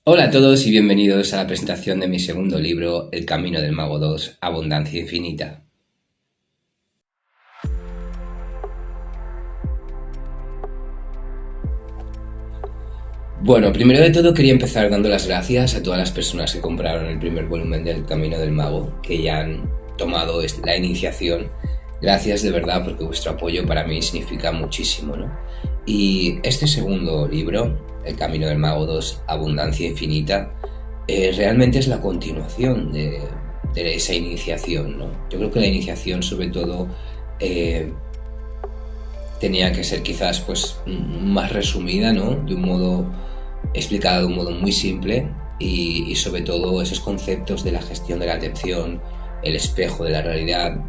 Hola a todos y bienvenidos a la presentación de mi segundo libro, El Camino del Mago 2, Abundancia Infinita. Bueno, primero de todo quería empezar dando las gracias a todas las personas que compraron el primer volumen del Camino del Mago, que ya han tomado la iniciación. Gracias de verdad porque vuestro apoyo para mí significa muchísimo, ¿no? Y este segundo libro, El Camino del Mago 2, Abundancia Infinita, realmente es la continuación de esa iniciación, ¿no? Yo creo que la iniciación sobre todo eh, tenía que ser quizás pues más resumida, ¿no? De un modo explicada de un modo muy simple y sobre todo esos conceptos de la gestión de la atención, el espejo de la realidad,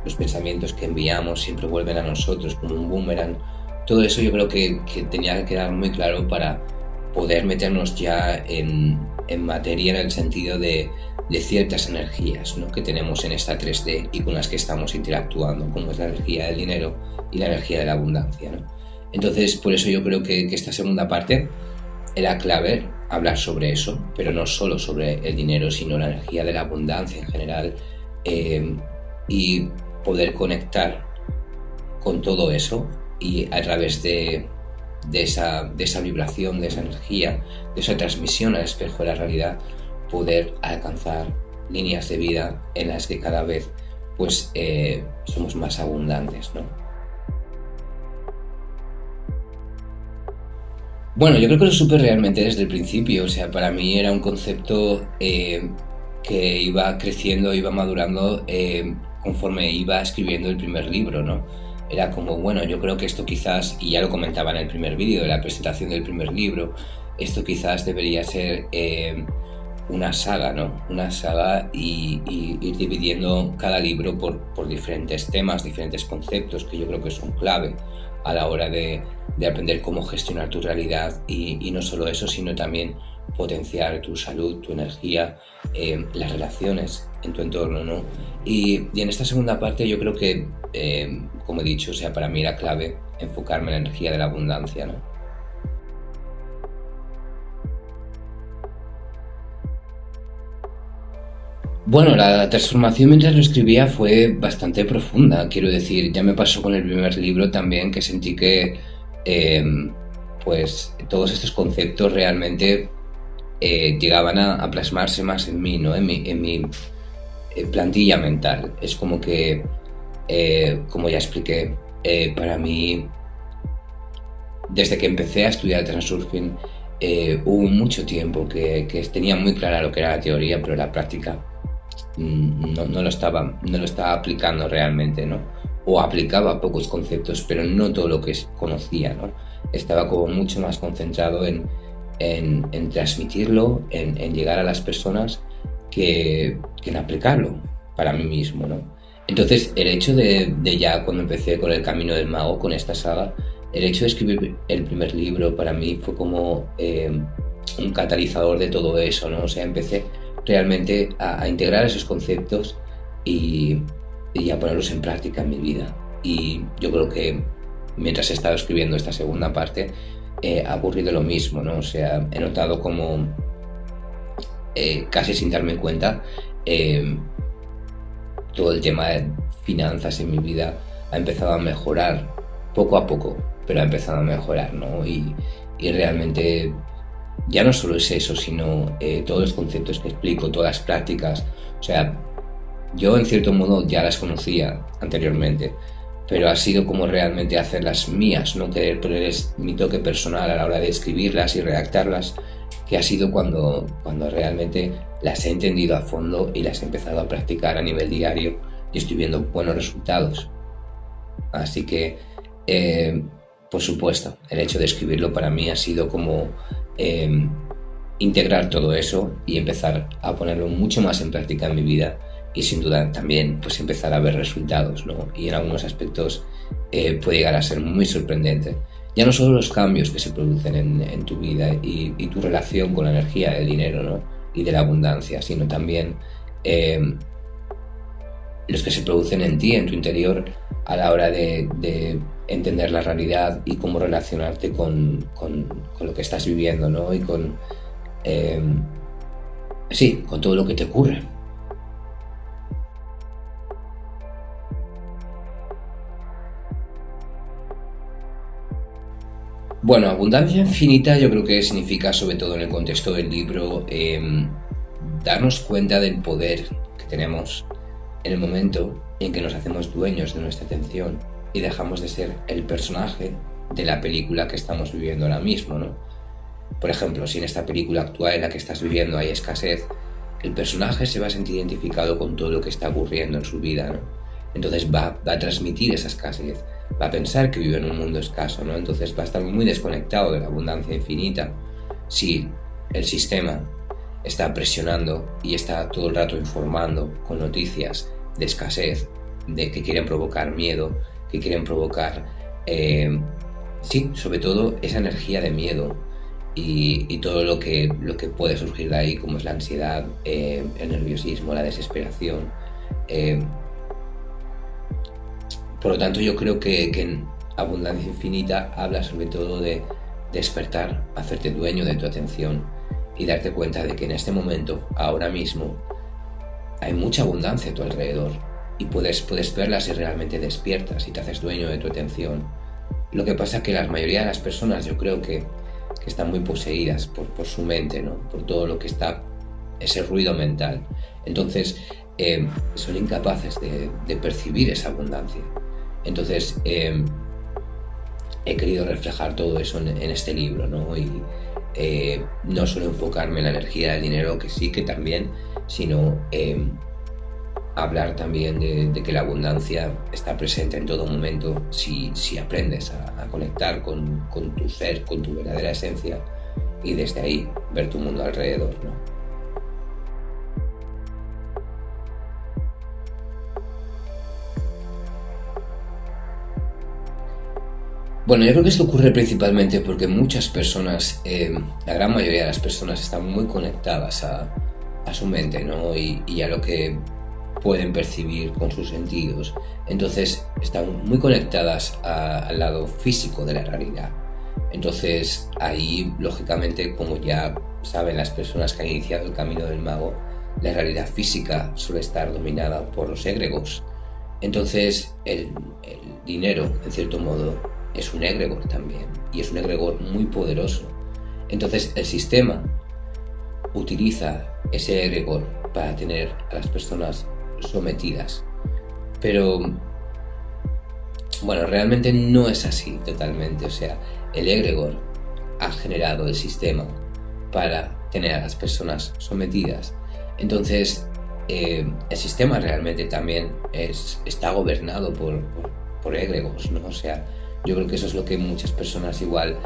los pensamientos que enviamos siempre vuelven a nosotros como un boomerang. Todo eso yo creo que tenía que quedar muy claro para poder meternos ya en materia en el sentido de ciertas energías, ¿no? Que tenemos en esta 3D y con las que estamos interactuando, como es la energía del dinero y la energía de la abundancia, ¿no? Entonces, por eso yo creo que esta segunda parte era clave hablar sobre eso, pero no solo sobre el dinero, sino la energía de la abundancia en general, eh, y poder conectar con todo eso y a través de esa vibración, de esa energía, de esa transmisión al espejo de la realidad, poder alcanzar líneas de vida en las que cada vez pues somos más abundantes, ¿no? Bueno, yo creo que lo supe realmente desde el principio, o sea, para mí era un concepto que iba creciendo, iba madurando conforme iba escribiendo el primer libro, ¿no? Era como, bueno, yo creo que esto quizás, y ya lo comentaba en el primer vídeo de la presentación del primer libro, esto quizás debería ser una saga, ¿no? Una saga y ir dividiendo cada libro por diferentes temas, diferentes conceptos que yo creo que son clave a la hora de aprender cómo gestionar tu realidad y no solo eso, sino también potenciar tu salud, tu energía, las relaciones en tu entorno, ¿no? Y en esta segunda parte yo creo que, como he dicho, o sea, para mí era clave enfocarme en la energía de la abundancia, ¿no? Bueno, la transformación mientras lo escribía fue bastante profunda, quiero decir, ya me pasó con el primer libro también que sentí que eh, pues todos estos conceptos realmente llegaban a plasmarse más en mí, ¿no? En mi plantilla mental. Es como que, como ya expliqué, para mí, desde que empecé a estudiar Transurfing, hubo mucho tiempo que tenía muy clara lo que era la teoría, pero la práctica no lo estaba aplicando realmente, ¿no? O aplicaba pocos conceptos, pero no todo lo que conocía, ¿no? Estaba como mucho más concentrado en transmitirlo, en llegar a las personas que en aplicarlo para mí mismo, ¿no? Entonces, el hecho de ya cuando empecé con el Camino del Mago, con esta saga, el hecho de escribir el primer libro para mí fue como un catalizador de todo eso, ¿no? O sea, empecé realmente a integrar esos conceptos y, y a ponerlos en práctica en mi vida. Y yo creo que mientras he estado escribiendo esta segunda parte, ha ocurrido lo mismo, ¿no? O sea, he notado como casi sin darme cuenta, eh, todo el tema de finanzas en mi vida ha empezado a mejorar poco a poco, pero ha empezado a mejorar, ¿no? Y realmente ya no solo es eso, sino todos los conceptos que explico, todas las prácticas, o sea, yo en cierto modo ya las conocía anteriormente, pero ha sido como realmente hacerlas mías, no querer poner mi toque personal a la hora de escribirlas y redactarlas, que ha sido cuando realmente las he entendido a fondo y las he empezado a practicar a nivel diario y estoy viendo buenos resultados. Así que, eh, por supuesto, el hecho de escribirlo para mí ha sido como eh, integrar todo eso y empezar a ponerlo mucho más en práctica en mi vida y sin duda también pues empezar a ver resultados, ¿no? Y en algunos aspectos puede llegar a ser muy sorprendente. Ya no solo los cambios que se producen en tu vida y tu relación con la energía del dinero, ¿no? Y de la abundancia, sino también eh, los que se producen en ti, en tu interior, a la hora de entender la realidad y cómo relacionarte con lo que estás viviendo, ¿no? Y Eh, sí, con todo lo que te ocurre. Bueno, abundancia infinita yo creo que significa, sobre todo en el contexto del libro, darnos cuenta del poder que tenemos en el momento en que nos hacemos dueños de nuestra atención y dejamos de ser el personaje de la película que estamos viviendo ahora mismo, ¿no? Por ejemplo, si en esta película actual en la que estás viviendo hay escasez, el personaje se va a sentir identificado con todo lo que está ocurriendo en su vida, ¿no? Entonces va a transmitir esa escasez, va a pensar que vive en un mundo escaso, ¿no? Entonces va a estar muy desconectado de la abundancia infinita si el sistema está presionando y está todo el rato informando con noticias de escasez, de que quieren provocar miedo, que quieren provocar, sí, sobre todo esa energía de miedo y todo lo que puede surgir de ahí, como es la ansiedad, el nerviosismo, la desesperación. Eh, por lo tanto, yo creo que en Abundancia Infinita habla sobre todo de despertar, hacerte dueño de tu atención y darte cuenta de que en este momento, ahora mismo, hay mucha abundancia a tu alrededor y puedes verla si realmente despiertas y te haces dueño de tu atención. Lo que pasa es que la mayoría de las personas yo creo que están muy poseídas por su mente, ¿no? Por todo lo que está, ese ruido mental. Entonces, son incapaces de percibir esa abundancia. Entonces, he querido reflejar todo eso en este libro, ¿no? Y no solo enfocarme en la energía del dinero, que sí, que también, sino hablar también de que la abundancia está presente en todo momento si aprendes a conectar con tu ser, con tu verdadera esencia y desde ahí ver tu mundo alrededor, ¿no? Bueno, yo creo que esto ocurre principalmente porque muchas personas, la gran mayoría de las personas están muy conectadas a su mente, ¿no? Y a lo que pueden percibir con sus sentidos. Entonces están muy conectadas al lado físico de la realidad. Entonces ahí, lógicamente, como ya saben las personas que han iniciado el camino del mago, la realidad física suele estar dominada por los egregores. Entonces el dinero, en cierto modo, es un egregor también y es un egregor muy poderoso. Entonces el sistema utiliza ese egregor para tener a las personas sometidas. Pero bueno, realmente no es así totalmente. O sea, el egregor ha generado el sistema para tener a las personas sometidas. Entonces, el sistema realmente también está gobernado por egregores, ¿no? O sea, yo creo que eso es lo que muchas personas igual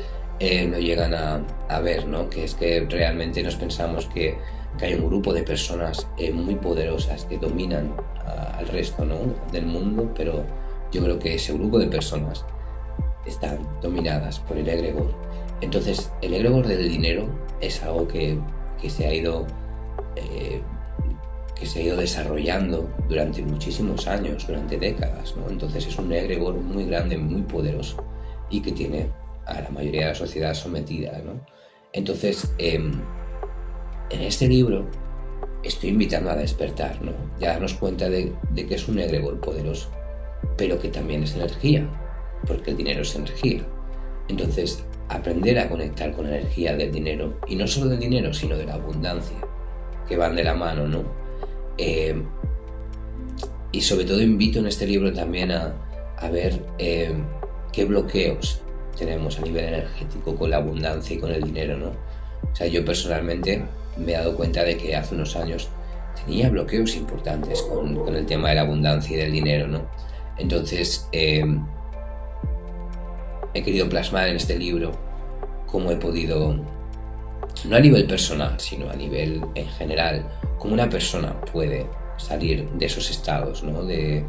no llegan a ver, ¿no? Que es que realmente nos pensamos que hay un grupo de personas muy poderosas que dominan al resto, ¿no? Del mundo, pero yo creo que ese grupo de personas están dominadas por el egregor. Entonces, el egregor del dinero es algo que se ha ido eh, que se ha ido desarrollando durante muchísimos años, durante décadas, ¿no? Entonces es un egregor muy grande, muy poderoso y que tiene a la mayoría de la sociedad sometida, ¿no? Entonces, en este libro estoy invitando a despertar, ¿no? Y a darnos cuenta de que es un egregor poderoso, pero que también es energía, porque el dinero es energía. Entonces, aprender a conectar con la energía del dinero, y no solo del dinero, sino de la abundancia, que van de la mano, ¿no? Y sobre todo invito en este libro también a ver qué bloqueos tenemos a nivel energético con la abundancia y con el dinero, ¿no? O sea, yo personalmente me he dado cuenta de que hace unos años tenía bloqueos importantes con el tema de la abundancia y del dinero, ¿no? Entonces, he querido plasmar en este libro cómo he podido, no a nivel personal, sino a nivel en general, cómo una persona puede salir de esos estados, ¿no? De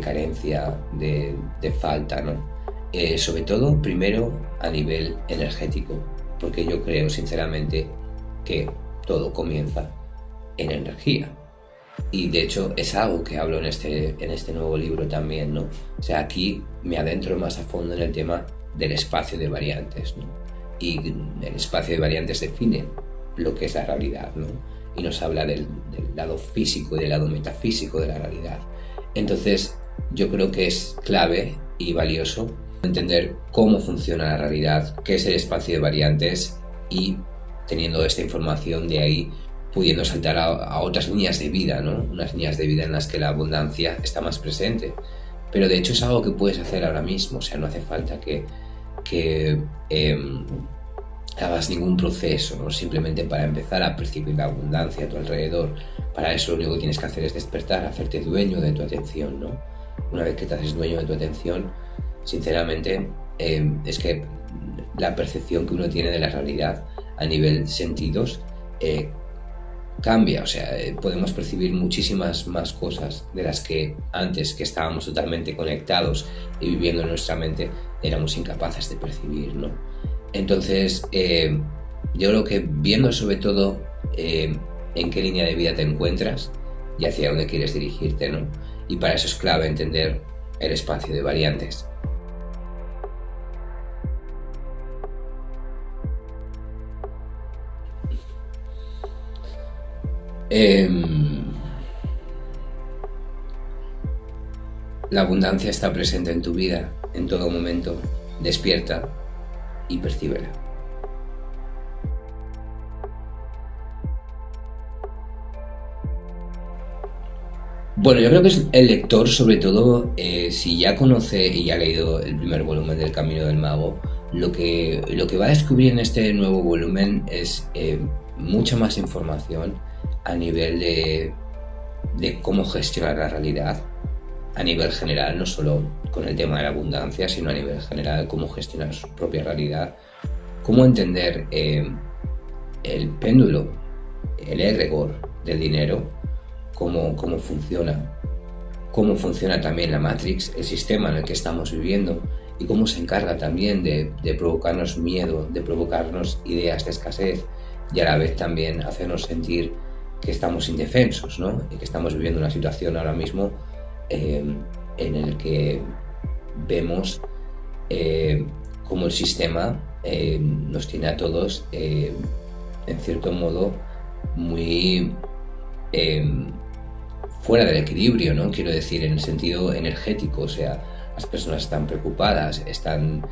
carencia, de falta, ¿no? Sobre todo, primero, a nivel energético, porque yo creo sinceramente que todo comienza en energía. Y de hecho es algo que hablo en este nuevo libro también, ¿no? O sea, aquí me adentro más a fondo en el tema del espacio de variantes, ¿no? Y el espacio de variantes define lo que es la realidad, ¿no? Y nos habla del lado físico y del lado metafísico de la realidad. Entonces, yo creo que es clave y valioso entender cómo funciona la realidad, qué es el espacio de variantes y teniendo esta información de ahí pudiendo saltar a otras líneas de vida, ¿no? Unas líneas de vida en las que la abundancia está más presente. Pero de hecho es algo que puedes hacer ahora mismo, o sea, no hace falta que hagas ningún proceso, ¿no? Simplemente para empezar a percibir la abundancia a tu alrededor. Para eso lo único que tienes que hacer es despertar, hacerte dueño de tu atención, ¿no? Una vez que te haces dueño de tu atención, sinceramente, es que la percepción que uno tiene de la realidad a nivel sentidos cambia, o sea, podemos percibir muchísimas más cosas de las que antes, que estábamos totalmente conectados y viviendo en nuestra mente, éramos incapaces de percibir, ¿no? Entonces, yo creo que viendo sobre todo en qué línea de vida te encuentras y hacia dónde quieres dirigirte, ¿no? Y para eso es clave entender el espacio de variantes. La abundancia está presente en tu vida en todo momento. Despierta y percíbela. Bueno, yo creo que es el lector, sobre todo, si ya conoce y ya ha leído el primer volumen del Camino del Mago, lo que va a descubrir en este nuevo volumen es mucha más información a nivel de cómo gestionar la realidad, a nivel general, no solo con el tema de la abundancia, sino a nivel general, cómo gestionar su propia realidad, cómo entender el péndulo, el egregor del dinero, cómo funciona también la Matrix, el sistema en el que estamos viviendo, y cómo se encarga también de provocarnos miedo, de provocarnos ideas de escasez y a la vez también hacernos sentir que estamos indefensos, ¿no? Y que estamos viviendo una situación ahora mismo en el que vemos cómo el sistema nos tiene a todos en cierto modo muy fuera del equilibrio, ¿no? Quiero decir, en el sentido energético, o sea, las personas están preocupadas, están,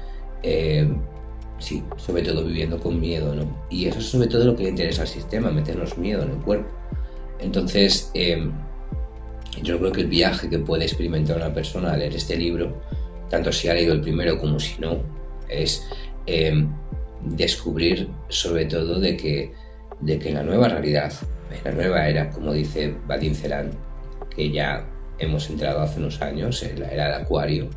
sí, sobre todo viviendo con miedo, ¿no? Y eso es sobre todo lo que le interesa al sistema, meternos miedo en el cuerpo. Entonces, yo creo que el viaje que puede experimentar una persona al leer este libro, tanto si ha leído el primero como si no, es descubrir sobre todo de que en la nueva realidad, en la nueva era, como dice Vadim Zeland, que ya hemos entrado hace unos años, en la era del Acuario,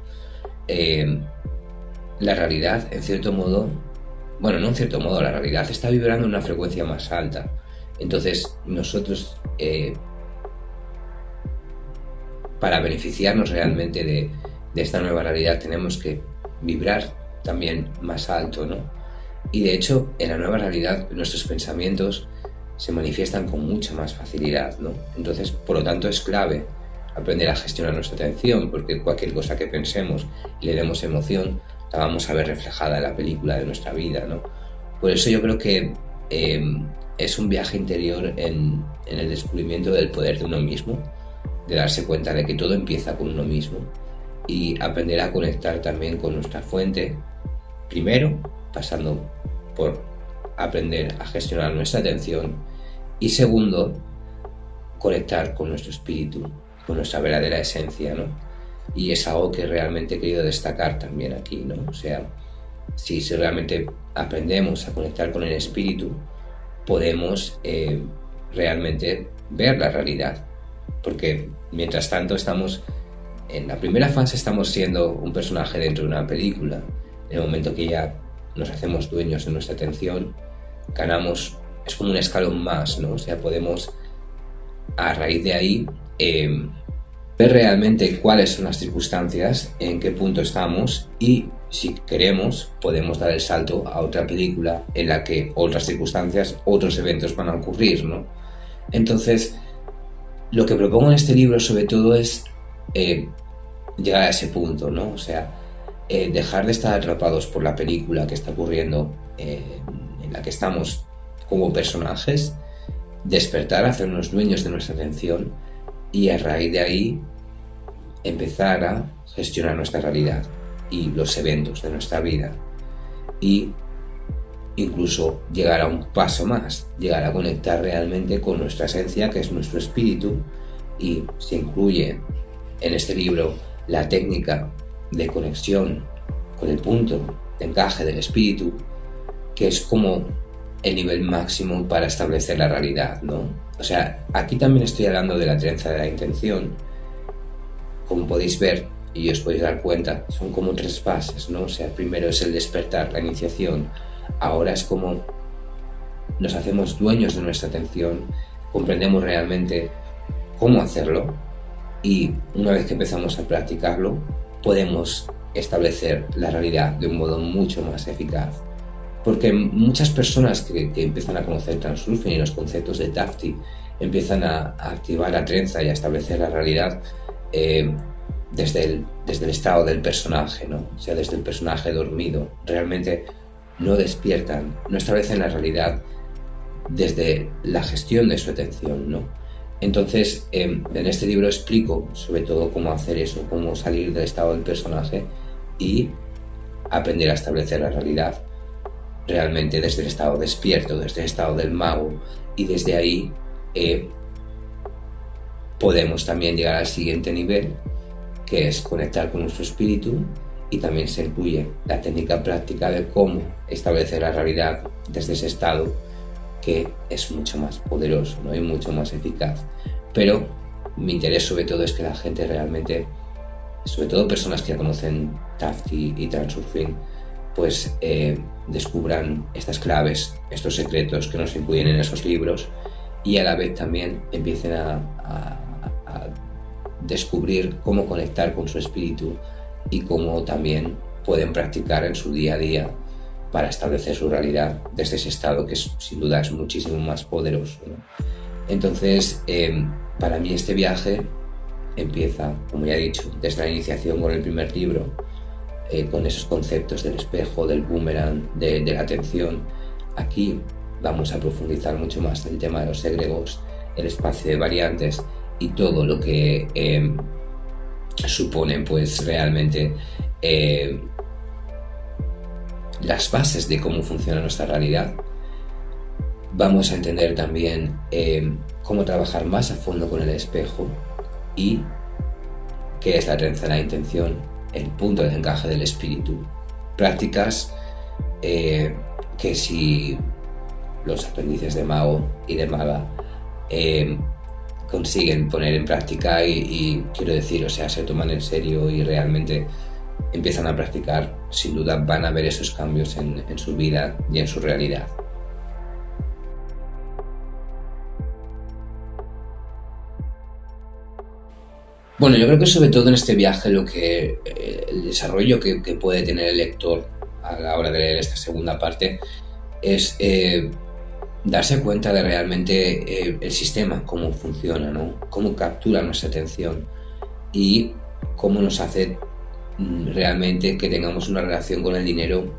la realidad, en cierto modo, bueno, no en cierto modo, la realidad está vibrando en una frecuencia más alta. Entonces, nosotros, para beneficiarnos realmente de esta nueva realidad, tenemos que vibrar también más alto, ¿no? Y de hecho, en la nueva realidad, nuestros pensamientos se manifiestan con mucha más facilidad, ¿no? Entonces, por lo tanto, es clave aprender a gestionar nuestra atención, porque cualquier cosa que pensemos y le demos emoción, la vamos a ver reflejada en la película de nuestra vida, ¿no? Por eso yo creo que es un viaje interior en el descubrimiento del poder de uno mismo, de darse cuenta de que todo empieza con uno mismo y aprender a conectar también con nuestra fuente, primero pasando por aprender a gestionar nuestra atención y segundo, conectar con nuestro espíritu, con nuestra verdadera esencia, ¿no? Y es algo que realmente he querido destacar también aquí, ¿no? O sea, si realmente aprendemos a conectar con el espíritu, podemos realmente ver la realidad. Porque mientras tanto estamos, en la primera fase estamos siendo un personaje dentro de una película. En el momento que ya nos hacemos dueños de nuestra atención, ganamos, es como un escalón más, ¿no? O sea, podemos a raíz de ahí ver realmente cuáles son las circunstancias, en qué punto estamos y si queremos podemos dar el salto a otra película en la que otras circunstancias, otros eventos van a ocurrir, ¿no? Entonces, lo que propongo en este libro sobre todo es llegar a ese punto, ¿no? O sea, dejar de estar atrapados por la película que está ocurriendo, en la que estamos como personajes, despertar, hacernos dueños de nuestra atención y a raíz de ahí empezar a gestionar nuestra realidad y los eventos de nuestra vida y incluso llegar a un paso más, llegar a conectar realmente con nuestra esencia, que es nuestro espíritu, y se incluye en este libro la técnica de conexión con el punto de encaje del espíritu, que es como el nivel máximo para establecer la realidad, ¿no? O sea, aquí también estoy hablando de la trenza de la intención. Como podéis ver y os podéis dar cuenta, son como 3 fases, ¿no? O sea, primero es el despertar, la iniciación. Ahora es como nos hacemos dueños de nuestra atención, comprendemos realmente cómo hacerlo y una vez que empezamos a practicarlo, podemos establecer la realidad de un modo mucho más eficaz. Porque muchas personas que empiezan a conocer Transurfing y los conceptos de Tafti empiezan a activar la trenza y a establecer la realidad desde el estado del personaje, ¿no? O sea, desde el personaje dormido. Realmente no despiertan, no establecen la realidad desde la gestión de su atención, ¿no? Entonces, en este libro explico sobre todo cómo hacer eso, cómo salir del estado del personaje y aprender a establecer la realidad realmente desde el estado despierto, desde el estado del mago, y desde ahí podemos también llegar al siguiente nivel, que es conectar con nuestro espíritu, y también se incluye la técnica práctica de cómo establecer la realidad desde ese estado, que es mucho más poderoso, ¿no? Y mucho más eficaz. Pero mi interés sobre todo es que la gente realmente, sobre todo personas que ya conocen Tafti y Transurfing, pues descubran estas claves, estos secretos que nos incluyen en esos libros, y a la vez también empiecen a descubrir cómo conectar con su espíritu y cómo también pueden practicar en su día a día para establecer su realidad desde ese estado que sin duda es muchísimo más poderoso, ¿no? Entonces, para mí este viaje empieza, como ya he dicho, desde la iniciación con el primer libro, con esos conceptos del espejo, del boomerang, de la atención. Aquí vamos a profundizar mucho más en el tema de los egregores, el espacio de variantes y todo lo que supone pues realmente las bases de cómo funciona nuestra realidad. Vamos a entender también cómo trabajar más a fondo con el espejo y qué es la trenza de la intención, el punto de encaje del espíritu. Prácticas que si los aprendices de mago y de maga consiguen poner en práctica y quiero decir, o sea, se toman en serio y realmente empiezan a practicar, sin duda van a ver esos cambios en su vida y en su realidad. Bueno, yo creo que sobre todo en este viaje el desarrollo que puede tener el lector a la hora de leer esta segunda parte es darse cuenta de realmente el sistema, cómo funciona, ¿no? Cómo captura nuestra atención y cómo nos hace realmente que tengamos una relación con el dinero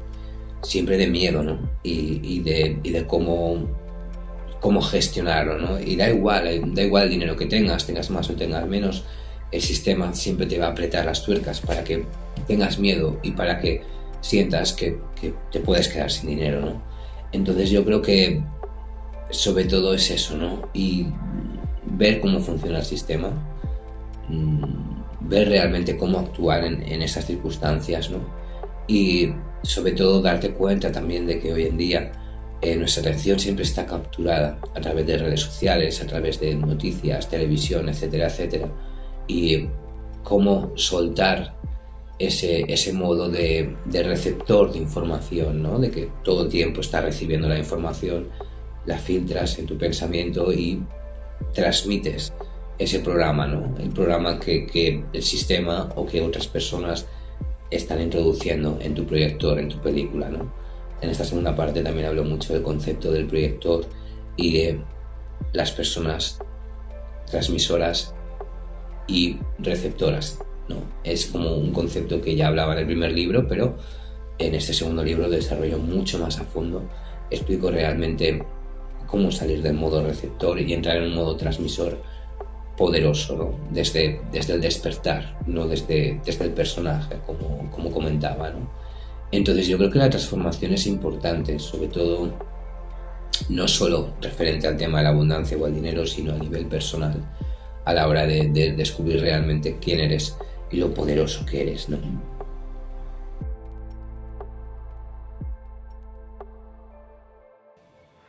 siempre de miedo, ¿no? Y de cómo gestionarlo, ¿no? Y da igual el dinero que tengas más o tengas menos, el sistema siempre te va a apretar las tuercas para que tengas miedo y para que sientas que te puedes quedar sin dinero, ¿no? Entonces yo creo que sobre todo es eso, ¿no? Y ver cómo funciona el sistema, ver realmente cómo actuar en esas circunstancias, ¿no? Y sobre todo darte cuenta también de que hoy en día nuestra atención siempre está capturada a través de redes sociales, a través de noticias, televisión, etcétera, etcétera. Y cómo soltar ese modo de receptor de información, ¿no? De que todo el tiempo estás recibiendo la información, la filtras en tu pensamiento y transmites ese programa, ¿no? El programa que el sistema o que otras personas están introduciendo en tu proyector, en tu película, ¿no? En esta segunda parte también hablo mucho del concepto del proyector y de las personas transmisoras y receptoras, ¿no? Es como un concepto que ya hablaba en el primer libro, pero en este segundo libro lo desarrollo mucho más a fondo. Explico realmente cómo salir del modo receptor y entrar en un modo transmisor poderoso, ¿no? Desde el despertar, no desde el personaje, como comentaba, ¿no? Entonces yo creo que la transformación es importante, sobre todo no solo referente al tema de la abundancia o al dinero, sino a nivel personal, a la hora de descubrir realmente quién eres y lo poderoso que eres, ¿no?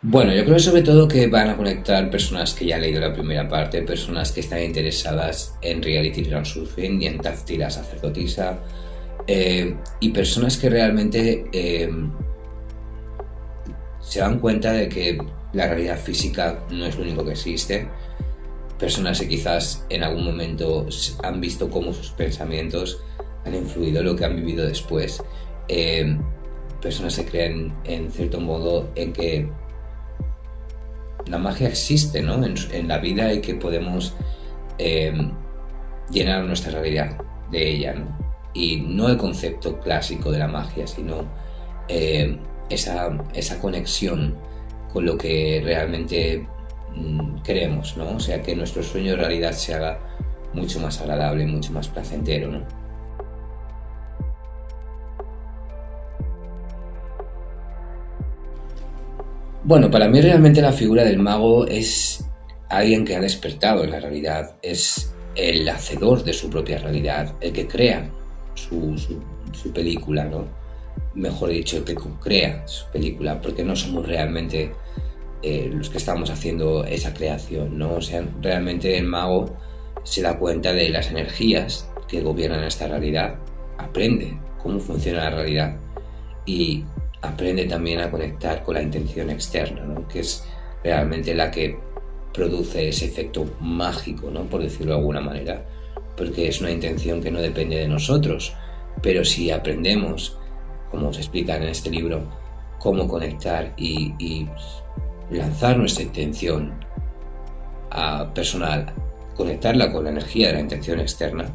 Bueno, yo creo sobre todo que van a conectar personas que ya han leído la primera parte, personas que están interesadas en reality transurfing y en Tafti la sacerdotisa, y personas que realmente se dan cuenta de que la realidad física no es lo único que existe. Personas que quizás en algún momento han visto cómo sus pensamientos han influido en lo que han vivido después. Personas que creen en cierto modo en que la magia existe, ¿no? en la vida, y que podemos llenar nuestra realidad de ella, ¿no? Y no el concepto clásico de la magia, sino esa conexión con lo que realmente queremos, ¿no? O sea, que nuestro sueño en realidad se haga mucho más agradable, mucho más placentero, ¿no? Bueno, para mí realmente la figura del mago es alguien que ha despertado en la realidad, es el hacedor de su propia realidad, el que crea su película, ¿no? Mejor dicho, el que crea su película, porque no somos realmente los que estamos haciendo esa creación, ¿no? O sea, realmente el mago se da cuenta de las energías que gobiernan esta realidad, aprende cómo funciona la realidad y aprende también a conectar con la intención externa, ¿no? Que es realmente la que produce ese efecto mágico, ¿no? Por decirlo de alguna manera, porque es una intención que no depende de nosotros, pero si aprendemos, como se explica en este libro, cómo conectar y lanzar nuestra intención personal, conectarla con la energía de la intención externa,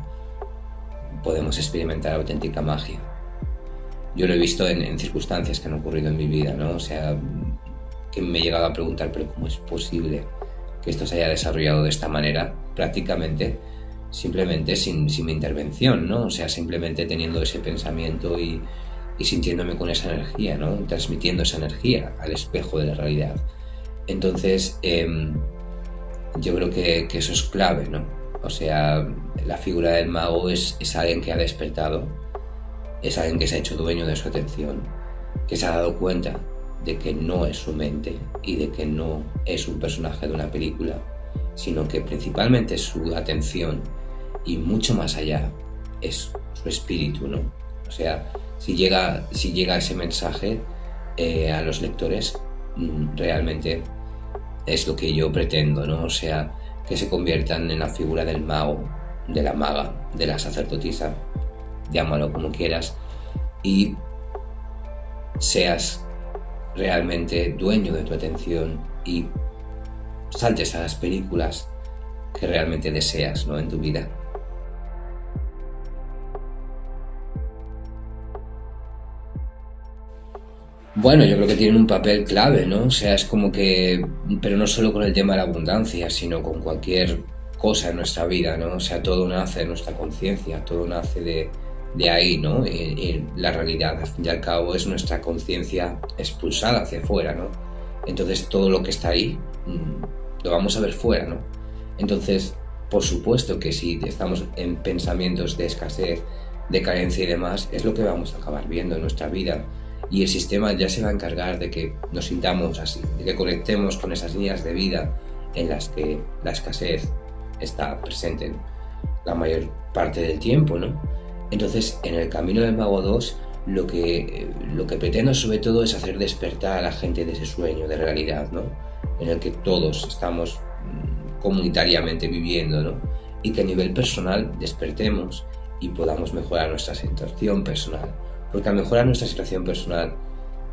podemos experimentar auténtica magia. Yo lo he visto en circunstancias que han ocurrido en mi vida, ¿no? O sea, que me he llegado a preguntar, pero ¿cómo es posible que esto se haya desarrollado de esta manera? Prácticamente, simplemente sin mi intervención, ¿no? O sea, simplemente teniendo ese pensamiento y sintiéndome con esa energía, ¿no? Transmitiendo esa energía al espejo de la realidad. Entonces, yo creo que eso es clave, ¿no? O sea, la figura del mago es alguien que ha despertado, es alguien que se ha hecho dueño de su atención, que se ha dado cuenta de que no es su mente y de que no es un personaje de una película, sino que principalmente su atención y mucho más allá es su espíritu, ¿no? O sea, si llega ese mensaje a los lectores, realmente es lo que yo pretendo, ¿no? O sea, que se conviertan en la figura del mago, de la maga, de la sacerdotisa, llámalo como quieras, y seas realmente dueño de tu atención y saltes a las películas que realmente deseas, ¿no? En tu vida. Bueno, yo creo que tienen un papel clave, ¿no? O sea, es como que, pero no solo con el tema de la abundancia, sino con cualquier cosa en nuestra vida, ¿no? O sea, todo nace de nuestra conciencia, todo nace de ahí, ¿no? Y la realidad, al fin y al cabo, es nuestra conciencia expulsada hacia afuera, ¿no? Entonces, todo lo que está ahí, lo vamos a ver fuera, ¿no? Entonces, por supuesto que si estamos en pensamientos de escasez, de carencia y demás, es lo que vamos a acabar viendo en nuestra vida. Y el sistema ya se va a encargar de que nos sintamos así, de que conectemos con esas líneas de vida en las que la escasez está presente la mayor parte del tiempo, ¿no? Entonces, en el camino del Mago 2, lo que pretendo sobre todo es hacer despertar a la gente de ese sueño de realidad, ¿no? En el que todos estamos comunitariamente viviendo, ¿no? Y que a nivel personal despertemos y podamos mejorar nuestra situación personal. Porque al mejorar nuestra situación personal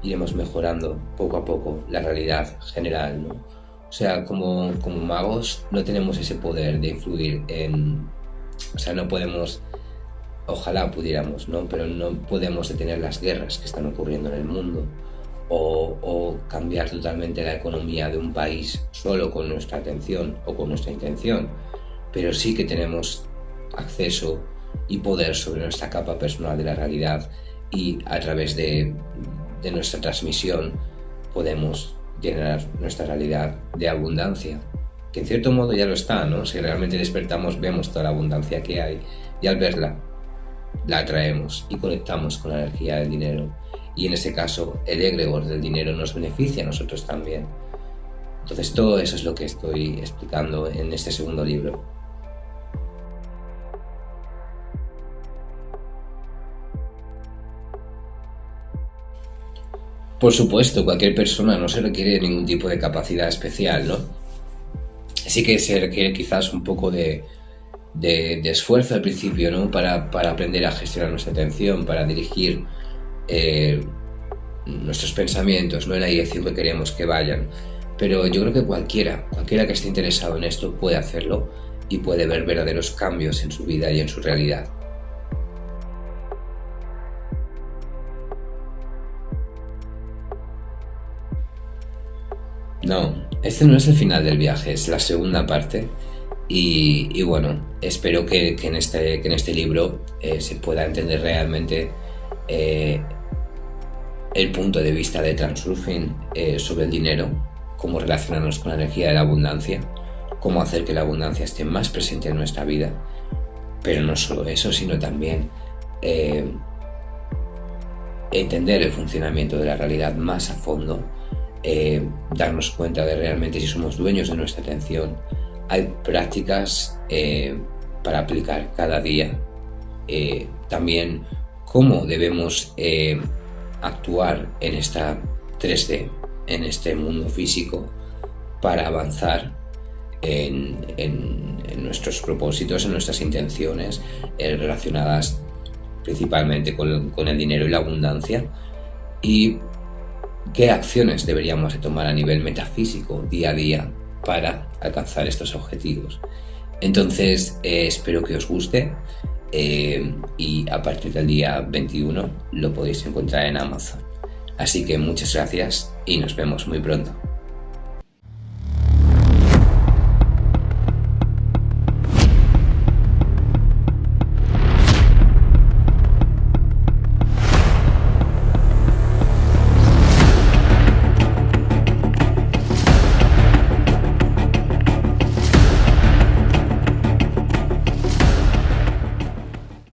iremos mejorando poco a poco la realidad general, ¿no? O sea, como magos no tenemos ese poder de influir en... O sea, no podemos... Ojalá pudiéramos, ¿no? Pero no podemos detener las guerras que están ocurriendo en el mundo. o cambiar totalmente la economía de un país solo con nuestra atención o con nuestra intención, pero sí que tenemos acceso y poder sobre nuestra capa personal de la realidad, y a través de nuestra transmisión podemos llenar nuestra realidad de abundancia, que en cierto modo ya lo está, ¿no? Si realmente despertamos, vemos toda la abundancia que hay, y al verla la atraemos y conectamos con la energía del dinero, y en ese caso el egregor del dinero nos beneficia a nosotros también. Entonces todo eso es lo que estoy explicando en este segundo libro. Por supuesto, cualquier persona, no se requiere ningún tipo de capacidad especial, ¿no? Sí que se requiere quizás un poco de esfuerzo al principio, ¿no? Para aprender a gestionar nuestra atención, para dirigir nuestros pensamientos, ¿no? En la dirección que queremos que vayan. Pero yo creo que cualquiera que esté interesado en esto puede hacerlo y puede ver verdaderos cambios en su vida y en su realidad. No, este no es el final del viaje, es la segunda parte. Y bueno, espero que en este libro se pueda entender realmente eh, el punto de vista de Transurfing sobre el dinero, cómo relacionarnos con la energía de la abundancia, cómo hacer que la abundancia esté más presente en nuestra vida. Pero no solo eso, sino también entender el funcionamiento de la realidad más a fondo, darnos cuenta de realmente si somos dueños de nuestra atención. Hay prácticas para aplicar cada día. También cómo debemos actuar en esta 3D, en este mundo físico, para avanzar en nuestros propósitos, en nuestras intenciones relacionadas principalmente con el dinero y la abundancia, y qué acciones deberíamos de tomar a nivel metafísico día a día para alcanzar estos objetivos. Entonces espero que os guste, y a partir del día 21 lo podéis encontrar en Amazon. Así que muchas gracias y nos vemos muy pronto.